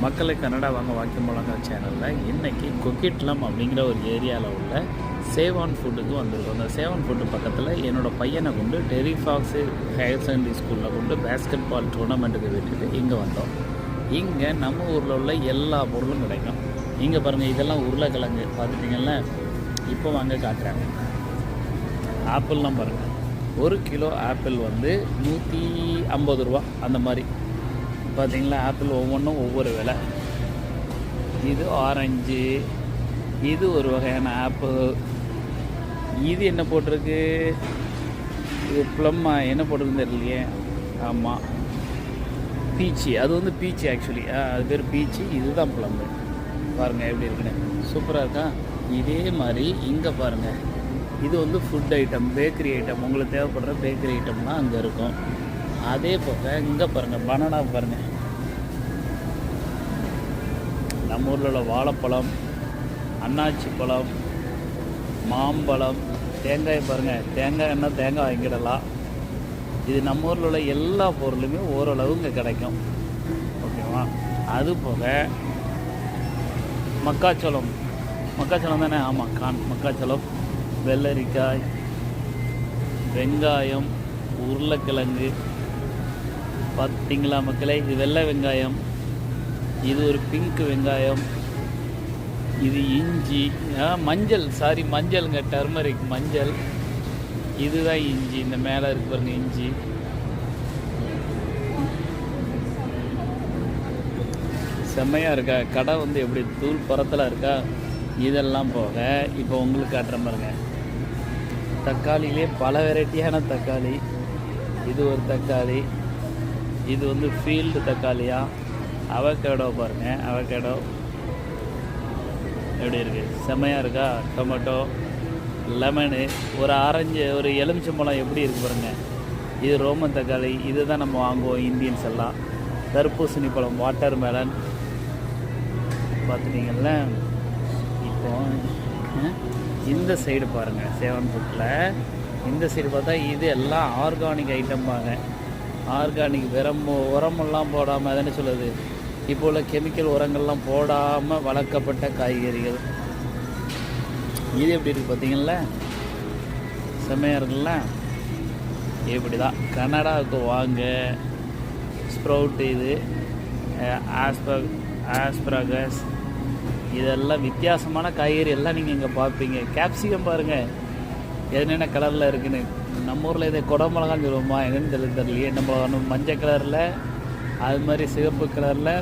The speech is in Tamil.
மக்களை கன்னடா வாங்க வாக்கியம் போலாங்கிற சேனலில் இன்றைக்கி கொக்கிட்லம் அப்படிங்கிற ஒரு ஏரியாவில் உள்ள சேவான் ஃபுட்டுக்கு வந்திருக்கோம். அந்த சேவான் ஃபுட்டு பக்கத்தில் என்னோடய பையனை கொண்டு டெரி ஃபாக்ஸு ஹையர் செகண்டரி ஸ்கூலில் கொண்டு பேஸ்கெட் பால் டூர்னாமெண்ட்டுக்கு விட்டுட்டு இங்கே வந்தோம். இங்கே நம்ம ஊரில் உள்ள எல்லா பொருளும் கிடைக்கும். இங்கே பாருங்கள், இதெல்லாம் உருளைக்கிழங்கு பார்த்துட்டிங்கன்னா இப்போ வாங்க காட்டுறாங்க. ஆப்பிள்லாம் பாருங்கள், 1 கிலோ ஆப்பிள் வந்து 150 ரூபா அந்த மாதிரி பார்த்தீங்களா. ஆப்பிள் ஒவ்வொன்றும் ஒவ்வொரு விலை. இது ஆரஞ்சு, இது ஒரு வகையான ஆப்பிள். இது என்ன போட்டிருக்கு, இது ப்ளம்மா என்ன போட்டிருக்குன்னு தெரியலையே. ஆமாம், பீச்சு. அது வந்து பீச்சு ஆக்சுவலி, அது பேர் பீச்சு. இதுதான் ப்ளம்மு. பாருங்கள் எப்படி இருக்குன்னு, சூப்பராக இருக்கா. இதே மாதிரி இங்கே பாருங்கள், இது வந்து ஃபுட் ஐட்டம், பேக்கரி ஐட்டம். உங்களுக்கு தேவைப்படுற பேக்கரி ஐட்டம்லாம் அங்கே இருக்கும். அதே போக இங்கே பாருங்கள், பனானா பாருங்கள். நம்ம ஊரில் உள்ள வாழைப்பழம், அன்னாச்சி பழம், மாம்பழம், தேங்காய் பாருங்கள். தேங்காய் என்ன, தேங்காய் வாங்கிடலாம். இது நம்ம ஊரில் உள்ள எல்லா பொருளுமே ஓரளவு இங்கே கிடைக்கும். ஓகேவா. அது போக மக்காச்சோளம் தானே. ஆமாம், மக்காச்சோளம், வெள்ளரிக்காய், வெங்காயம், உருளைக்கிழங்கு. பார்த்தீங்களா மக்களே, இது வெள்ளை வெங்காயம், இது ஒரு பிங்க் வெங்காயம், இது இஞ்சி, மஞ்சளுங்க, டர்மரிக் மஞ்சள். இதுதான் இஞ்சி. இந்த மேலே இருக்கு பாருங்க இஞ்சி. செம்மையாக இருக்கா கடை, வந்து எப்படி தூள் பரத்தில் இருக்கா. இதெல்லாம் போக இப்போ உங்களுக்கு காட்டுற பாருங்க, தக்காளியிலே பல வெரைட்டியான தக்காளி. இது ஒரு தக்காளி, இது வந்து ஃபீல்டு தக்காளியா. அவகேடோ பாருங்கள், அவகேடோ எப்படி இருக்குது, செம்மையாக இருக்கா. டொமேட்டோ, லெமனு, ஒரு ஆரஞ்சு, ஒரு எலுமிச்சம்பழம் எப்படி இருக்குது பாருங்கள். இது ரோமன் தக்காளி. இது தான் நம்ம வாங்குவோம் இந்தியன்ஸ் எல்லாம். தர்பூசணி பழம், வாட்டர் மெலன். பார்த்துட்டீங்கல்ல. இப்போ இந்த சைடு பாருங்கள், சேவன் ஃபுட்டில் இந்த சைடு பார்த்தா இது எல்லாம் ஆர்கானிக் ஐட்டம் பாங்க. ஆர்கானிக், உரமெல்லாம் போடாமல், அதென்ன சொல்லுது, இப்போ உள்ள கெமிக்கல் உரங்கள்லாம் போடாமல் வளர்க்கப்பட்ட காய்கறிகள். இது எப்படி இருக்குது பார்த்தீங்களா, செம்மையாக இருக்குல்ல. இப்படி தான் கனடாவுக்கு வாங்க. ஸ்ப்ரவுட்டு, இது ஆஸ்பராகஸ், இதெல்லாம் வித்தியாசமான காய்கறி எல்லாம் நீங்கள் இங்கே பார்ப்பீங்க. கேப்சிகம் பாருங்கள், என்னென்ன கலரில் இருக்குன்னு. நம்ம ஊரில் இதை குடமிளகான்னு சொல்லுவோமா, என்னென்னு தெரியலையே. நம்ம மஞ்சள் கலரில், அது மாதிரி சிவப்பு கலரில்,